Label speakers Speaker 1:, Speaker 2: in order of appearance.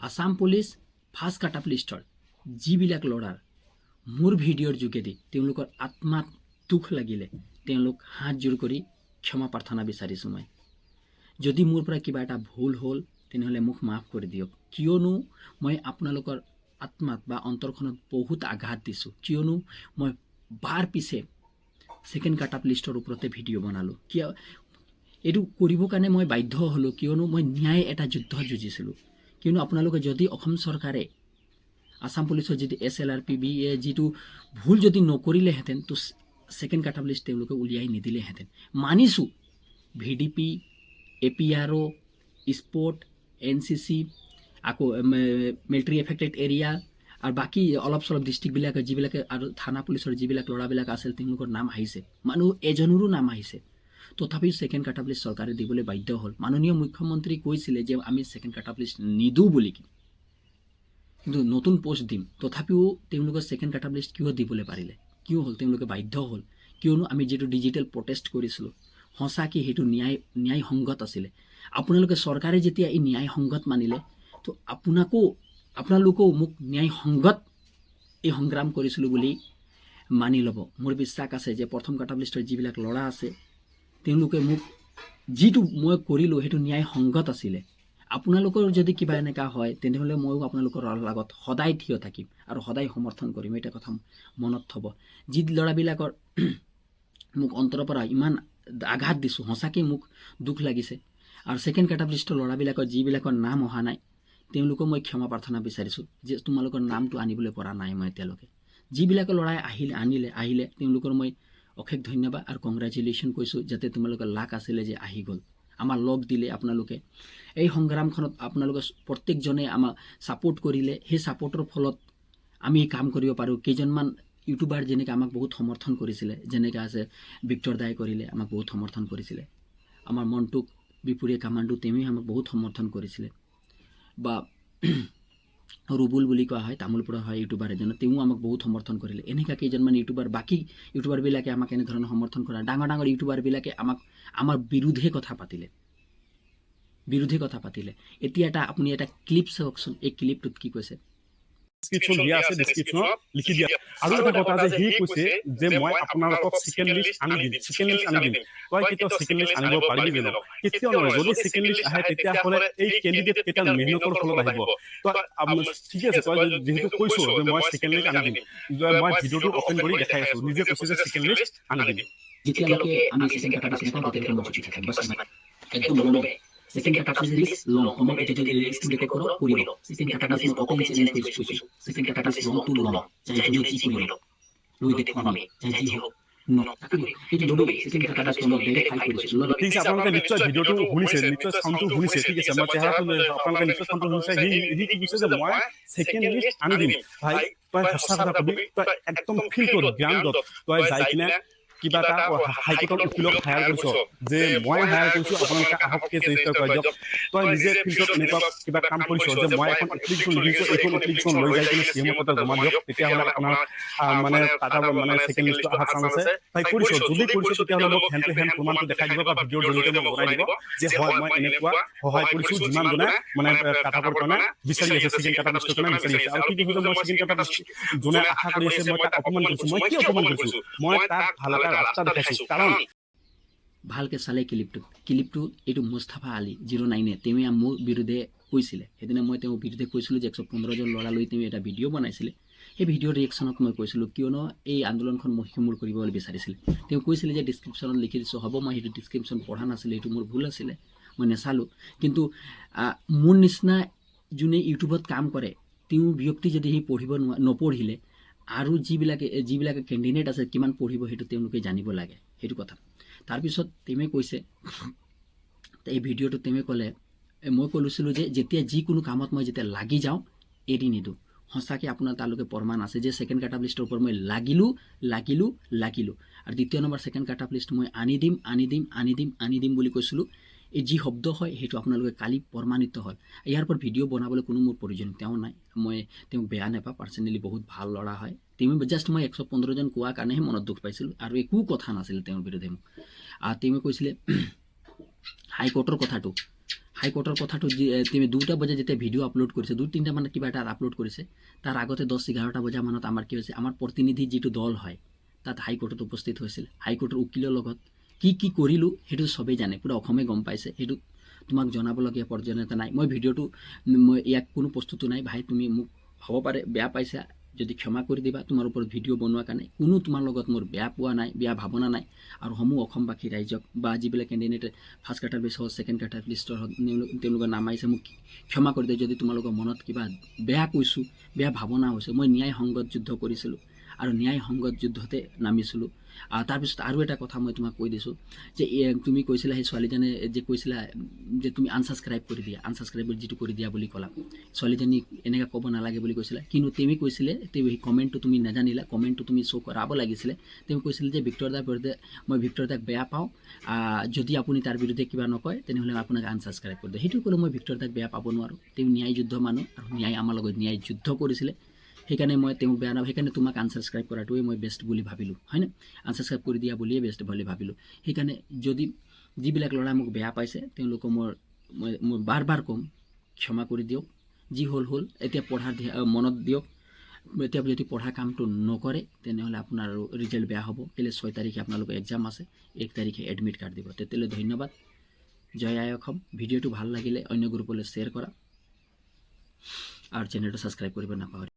Speaker 1: Assam police first কাট up লিষ্টৰ যিবিলাক ল'ৰাৰ মোৰ ভিডিঅ'ৰ যোগেদি তেওঁলোকৰ আত্মাত দুখ লাগিলে তেওঁলোক হাত জোৰ কৰি ক্ষমা প্ৰাৰ্থনা বিচাৰিছোঁ মই। যদি মোৰ পৰা কিবা এটা ভুল হ'ল তেনেহ'লে মোক মাফ কৰি দিয়ক, কিয়নো মই আপোনালোকৰ আত্মাত বা অন্তৰখনত বহুত আঘাত দিছোঁ, কিয়নো মই বাৰ পিছে ছেকেণ্ড কাট আপ লিষ্টৰ ওপৰতে ভিডিঅ' বনালোঁ। কিয় এইটো কৰিবৰ কাৰণে মই বাধ্য হ'লোঁ, কিয়নো মই ন্যায় এটা যুদ্ধ যুঁজিছিলোঁ। কিয়নো আপোনালোকে যদি অসম চৰকাৰে আসাম পুলিচৰ যদি SLRPB যিটো ভুল যদি নকৰিলেহেঁতেন তো ছেকেণ্ড কাট আপ লিষ্ট তেওঁলোকে উলিয়াই নিদিলেহেঁতেন। মানিছোঁ VDP APRO স্পৰ্ট NCC আকৌ মিলিটাৰী এফেক্টেড এৰিয়া আৰু বাকী অলপ চলপ ডিষ্ট্ৰিক্টবিলাকে যিবিলাকে আৰু থানা পুলিচৰ যিবিলাক ল'ৰাবিলাক আছিল তেওঁলোকৰ নাম আহিছে, মানুহ এজনৰো নাম আহিছে। তথাপিও ছেকেণ্ড কাট আপ লিষ্ট চৰকাৰে দিবলৈ বাধ্য হ'ল। মাননীয় মুখ্যমন্ত্ৰী কৈছিলে যে আমি ছেকেণ্ড কাট আপ লিষ্ট নিদিওঁ বুলি, কিন্তু নতুন পোষ্ট দিম, তথাপিও তেওঁলোকে ছেকেণ্ড কাট আপ লিষ্ট কিয় দিবলৈ পাৰিলে, কিয় হ'ল তেওঁলোকে বাধ্য হ'ল, কিয়নো আমি যিটো ডিজিটেল প্ৰটেষ্ট কৰিছিলোঁ সঁচাকৈ সেইটো ন্যায়সংগত আছিলে। আপোনালোকে চৰকাৰে যেতিয়া এই ন্যায়সংগত মানিলে তো আপোনালোকেও মোক ন্যায়সংগত এই সংগ্ৰাম কৰিছিলোঁ বুলি মানি ল'ব। মোৰ বিশ্বাস আছে যে প্ৰথম কাট আপ লিষ্টৰ যিবিলাক ল'ৰা আছে তেওঁলোকে মোক যিটো মই কৰিলোঁ সেইটো ন্যায়সংগত আছিলে। আপোনালোকৰ যদি কিবা এনেকুৱা হয় তেনেহ'লে ময়ো আপোনালোকৰ লগত সদায় থিয় থাকিম আৰু সদায় সমৰ্থন কৰিম, এটা কথা মনত থ'ব। যি ল'ৰাবিলাকৰ মোক অন্তৰৰ পৰা ইমান আঘাত দিছোঁ সঁচাকৈ মোক দুখ লাগিছে। আৰু ছেকেণ্ড কাট আপ লিষ্টৰ ল'ৰাবিলাকৰ যিবিলাকৰ নাম অহা নাই তেওঁলোকক মই ক্ষমা প্ৰাৰ্থনা বিচাৰিছোঁ যে তোমালোকৰ নামটো আনিবলৈ পৰা নাই মই এতিয়ালৈকে। যিবিলাকৰ ল'ৰাই আহিলে তেওঁলোকৰ মই অশেষ ধন্যবাদ আৰু কংগ্ৰেচুলেশ্যন কৈছোঁ, যাতে তোমালোকৰ লাক আছিলে যে আহি গ'ল, আমাৰ লগ দিলে আপোনালোকে। এই সংগ্ৰামখনত আপোনালোকে প্ৰত্যেকজনে আমাক ছাপোৰ্ট কৰিলে, সেই ছাপোৰ্টৰ ফলত আমি কাম কৰিব পাৰোঁ। কেইজনমান ইউটিউবাৰ যেনেকৈ আমাক বহুত সমৰ্থন কৰিছিলে, যেনেকৈ আছে ভিক্টৰ দাই কৰিলে আমাক বহুত সমৰ্থন কৰিছিলে, আমাৰ মণ্টুক বিপুৰীয়া কামাণ্ডো তেওঁও আমাক বহুত সমৰ্থন কৰিছিলে, বা ৰুবুল বুলি কোৱা হয় তামোলপুৰৰ হয় ইউটিউবাৰ এজন, তেওঁ আমাক বহুত সমৰ্থন কৰিলে। এনেকুৱা কেইজনমান ইউটিউবাৰ বাকী ইউটিউবাৰবিলাকে আমাক এনেধৰণৰ সমৰ্থন কৰা, ডাঙৰ ডাঙৰ ইউটিউবাৰবিলাকে আমাৰ বিৰুদ্ধে কথা পাতিলে। এতিয়া আপুনি এটা ক্লিপ চাওকচোন, এই ক্লিপটোত কি কৈছে।
Speaker 2: ডিসক্রিপশন দিয়া আছে, ডিসক্রিপশনত লিখি দিয়া। আৰু এটা কথা যে সি কৈছে যে মই আপোনালোকক ছেকেণ্ড লিষ্ট আনি দিম, তই কেতিয়াও ছেকেণ্ড লিষ্ট আনিব পাৰিবি জানো? কেতিয়াও নহয়। যদি ছেকেণ্ড লিষ্ট আহে তেতিয়াহ'লে এই কেণ্ডিডেট কেইটাৰ মেহনতৰ ফলত আহিব। তই ঠিক আছে, তই যিহেতু কৈছ যে মই ছেকেণ্ড লিষ্ট আনি দিম, মই ভিডিঅ'টো অপেন কৰি দেখাই আছো, নিজে কৈছে যে ছেকেণ্ড লিষ্ট আনি দিম।
Speaker 1: যেতিয়ালৈকে আমি ছেকেণ্ড কাট আপ লিষ্ট নাপাওঁ তেতিয়ালৈকে মই চুটি থাকিম, বাছ একদম লমে। ছেকেণ্ড কাট আপ লিষ্ট লম, কমেণ্ট এটা যদি লিষ্ট রেকর্ড করো করিব। ছেকেণ্ড কাট আপ লিষ্ট ওপেন চ্যালেঞ্জ কৈছোঁ, ছেকেণ্ড কাট আপ লিষ্ট লমটো লম, চাই তুমি যি কৰিল লৈ দেখুৱাম আমি, চাই যি হোক এইটো লবি। ছেকেণ্ড কাট আপ লিষ্ট লম ডাইৰেক্ট ফাইল কৰিছোঁ।
Speaker 2: ঠিক আছে, আপোনালোকে নিশ্চয় ভিডিঅ'টো শুনিছে, নিশ্চয় চাউণ্ডটো শুনিছে, ঠিক আছে, মই চেহেৰাটো লৈ আছো, আপোনালোকে নিশ্চয় চাউণ্ডটো শুনিছে। সি কি কৈছে যে মই ছেকেণ্ড লিষ্ট আনি দিম। ভাই তই সঁচা কথা কবি, তই একদম ফিল্ডত গ্ৰাউণ্ডত তই যাই কিনে কিবা এটা হাইকোৰ্টৰ উকিলক হায়াৰ কৰিছ যে মই হায়াৰ কৰিছোঁ, আপোনালোকে আহক কেছ ৰেজিষ্টাৰ কৰি দিয়ক। তই নিজে ফিল্ডত এনেকুৱা কিবা কাম কৰিছ যে মই এখন এপ্লিকেশ্যন লিখিছোঁ, এইখন এপ্লিকেশ্যন লৈ যাই কিনে CM তাতে জমা দিয়ক, তেতিয়াহ'লে আপোনাৰ মানে ছেকেণ্ড লিষ্টটো অহাৰ চান্স আছে। তাই কৰিছ, যদি কৰিছ তেতিয়াহ'লে মোক হেণ্ড টু হেণ্ড প্ৰমাণটো দেখাই দিব বা ভিডিঅ'ৰ জৰিয়তে মোক জনাই দিব যে হয় মই এনেকুৱা সহায় কৰিছোঁ, যিমান জনে মানে কাট আপৰ কাৰণে বিচাৰি আছে, ছেকেণ্ড কাট আপ লিষ্টৰ কাৰণে বিচাৰি আছে। আৰু কি কৈছে যে মই ছেকেণ্ড কাট আপ লিষ্ট যোনে আশা কৰি আছে মই তাক অপমান কৰিছোঁ। মই কি অপমান কৰিছোঁ? মই তাক ভাল এটা ৰাস্তা দেখাইছোঁ। কাৰণ
Speaker 1: ভালকৈ চালে ক্লিপটো এইটো মুস্তাফা আলী 09 তেওঁ মোৰ বিৰুদ্ধে কৈছিলে। সেইদিনা মই তেওঁৰ বিৰুদ্ধে কৈছিলোঁ যে 115জন ল'ৰা লৈ তেওঁ এটা ভিডিঅ' বনাইছিলে। সেই ভিডিঅ'ৰ ৰিয়েকশ্যনত মই কৈছিলোঁ কিয়নো এই আন্দোলনখন মহিমূল কৰিবলৈ বিচাৰিছিলে। তেওঁ কৈছিলে যে ডিছক্ৰিপশ্যনত লিখি দিছোঁ, হ'ব মই সেইটো ডিছক্ৰিপশ্যন পঢ়া নাছিলোঁ, এইটো মোৰ ভুল আছিলে, মই নেচালোঁ। কিন্তু মোৰ নিচিনা যোনে ইউটিউবত কাম কৰে তেওঁ ব্যক্তি যদি সি নপঢ়িলে আৰু যিবিলাকে কেণ্ডিডেট আছে কিমান পঢ়িব সেইটো তেওঁলোকে জানিব লাগে, সেইটো কথা। তাৰপিছত তেমে কৈছে, এই ভিডিঅ'টো তেমে ক'লে, মই কৈছিলোঁ যে যেতিয়া যিকোনো কামত মই যেতিয়া লাগি যাওঁ এৰি নিদিওঁ। সঁচাকৈ আপোনাৰ তালৈকে প্ৰমাণ আছে যে ছেকেণ্ড কাট আপ লিষ্টৰ ওপৰত মই লাগিলোঁ। আৰু দ্বিতীয় নম্বৰ ছেকেণ্ড কাট আপ লিষ্ট মই আনি দিম বুলি কৈছিলোঁ। এই যি শব্দ হয় সেইটো আপোনালোকে কালি প্ৰমাণিত হ'ল। ইয়াৰ পৰা ভিডিঅ' বনাবলৈ কোনো মোৰ প্ৰয়োজনীয়তাও নাই, মই তেওঁক বেয়া নাপাওঁ, পাৰ্চনেলি বহুত ভাল ল'ৰা হয়। তেওঁ জাষ্ট মই 115জন কোৱাৰ কাৰণেহে মনত দুখ পাইছিলোঁ আৰু একো কথা নাছিল তেওঁৰ বিৰুদ্ধে মোক। তেওঁ কৈছিলে হাইকোৰ্টৰ কথাটো, হাইকোৰ্টৰ কথাটো তুমি 2টা বজাত যেতিয়া ভিডিঅ' আপলোড কৰিছে 2-3টা মানে কিবা এটা আপলোড কৰিছে তাৰ আগতে 10-11টা বজা মানত আমাৰ কি হৈছে আমাৰ প্ৰতিনিধি যিটো দল হয় তাত হাইকোৰ্টত উপস্থিত হৈছিল হাইকোৰ্টৰ উকিলৰ লগত কি কৰিলোঁ সেইটো চবেই জানে পূৰা অসমে গম পাইছে সেইটো তোমাক জনাবলগীয়া প্ৰয়োজনীয়তা নাই মই ভিডিঅ'টো মই ইয়াক কোনো প্ৰস্তুতো নাই ভাই তুমি মোক হ'ব পাৰে বেয়া পাইছা যদি ক্ষমা কৰি দিবা তোমাৰ ওপৰত ভিডিঅ' বনোৱাৰ কাৰণে কোনো তোমাৰ লগত মোৰ বেয়া পোৱা নাই বেয়া ভাৱনা নাই আৰু সমূহ অসমবাসী ৰাইজক বা যিবিলাক কেণ্ডিডেটে ফাৰ্ষ্ট কাটাৰ লিষ্ট হওক ছেকেণ্ড কাটাৰ লিষ্টৰ হওক তেওঁলোকৰ নাম আহিছে মোক ক্ষমা কৰি দিয়ে যদি তোমালোকৰ মনত কিবা বেয়া কৈছোঁ বেয়া ভাৱনা হৈছে মই ন্যায় সংগত যুদ্ধ কৰিছিলোঁ আৰু ন্যায় সংগত যুদ্ধতে নামিছিলোঁ তাৰপিছত আৰু এটা কথা মই তোমাক কৈ দিছোঁ যে তুমি কৈছিলা সেই ছোৱালীজনে যে কৈছিলা যে তুমি আনছাবস্ক্ৰাইব কৰি দিয়া আনছাবস্ক্ৰাইব যিটো কৰি দিয়া বুলি ক'লা ছোৱালীজনীক এনেকৈ ক'ব নালাগে বুলি কৈছিলা কিন্তু তুমি কৈছিলে সেই কমেণ্টটো তুমি নাজানিলা কমেণ্টটো তুমি শ্ব' কৰাব লাগিছিলে তেওঁ কৈছিলে যে ভিক্টৰ দাৰ বিৰুদ্ধে মই ভিক্টৰ দাক বেয়া পাওঁ যদি আপুনি তাৰ বিৰুদ্ধে কিবা নকয় তেনেহ'লে আপোনাক আনছাবস্ক্ৰাইব কৰি দিয়ে সেইটো ক'লে মই ভিক্টৰ দাক বেয়া পাব নোৱাৰোঁ তেওঁ ন্যায় যুদ্ধ মানুহ আৰু ন্যায় আমাৰ লগত ন্যায় যুদ্ধ কৰিছিলে সেইকাৰণে মই তেওঁক বেয়া নাপাওঁ সেইকাৰণে তোমাক আনছাবস্ক্ৰাইব কৰাটোৱে মই বেষ্ট বুলি ভাবিলোঁ হয়নে আনছাবস্ক্ৰাইব কৰি দিয়া বুলিয়ে বেষ্ট বুলি ভাবিলোঁ সেইকাৰণে যদি যিবিলাক ল'ৰাই মোক বেয়া পাইছে তেওঁলোকক মই বাৰ বাৰ ক'ম ক্ষমা কৰি দিয়ক যি হ'ল এতিয়া পঢ়াৰ মনত দিয়ক এতিয়া যদি পঢ়া কামটো নকৰে তেনেহ'লে আপোনাৰ ৰিজাল্ট বেয়া হ'ব কেলৈ 6 তাৰিখে আপোনালোকৰ এক্সাম আছে 1 তাৰিখে এডমিট কাৰ্ড দিব তেতিয়াহ'লে ধন্যবাদ জয় আই অসম ভিডিঅ'টো ভাল লাগিলে অন্য গ্ৰুপলৈ শ্বেয়াৰ কৰা আৰু চেনেলটো ছাবস্ক্ৰাইব কৰিব নাপাহৰিব